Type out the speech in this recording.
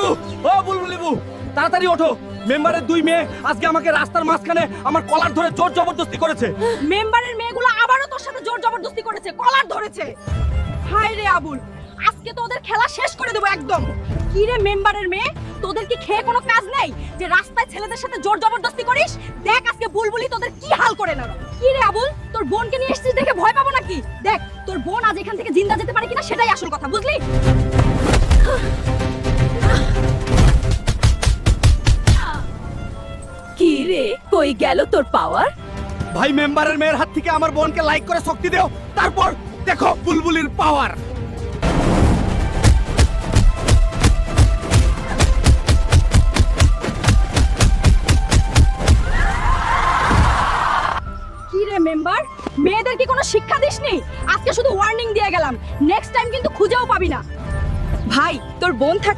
লেবু, ও বুলবুল লেবু, তাড়াতাড়ি ওঠো। মেম্বারের দুই মেয়ে আজকে আমাকে রাস্তার মাঝখানে আমার কলার ধরে জোর জবরদস্তি করেছে। মেম্বারের মেয়েগুলো আবারও তোর সাথে জোর জবরদস্তি করেছে, কলার ধরেছে। হায় রে আবুল, আজকে তো ওদের খেলা শেষ করে দেবো একদম। কি রে মেম্বারের মেয়ে, তোদের কি খেয়ে কোনো কাজ নেই যে রাস্তায় ছেলেদের সাথে জোর জবরদস্তি করিস? দেখ আজকে বুলবুলি তোদের কি হাল করে না। কি রে আবুল, তোর বোনকে নিয়ে এসেছিস দেখে ভয় পাবো নাকি? দেখ তোর বোন আজ এখান থেকে জিন্দা যেতে পারে কিনা সেটাই আসল কথা, বুঝলি? কি রে, কই গেল তোর পাওয়ার? ভাই মেম্বারের মেয়ের হাত থেকে আমার বোনকে লাইক করে শক্তি দাও, তারপর দেখো বুলবুলির পাওয়ার। কি রে মেম্বার, মেয়েদের কি কোনো শিক্ষা দিসনি? আজকে শুধু ওয়ার্নিং দিয়ে গেলাম, নেক্সট টাইম কিন্তু খুঁজেও পাবি না। ভাই তোর বোন থাকতে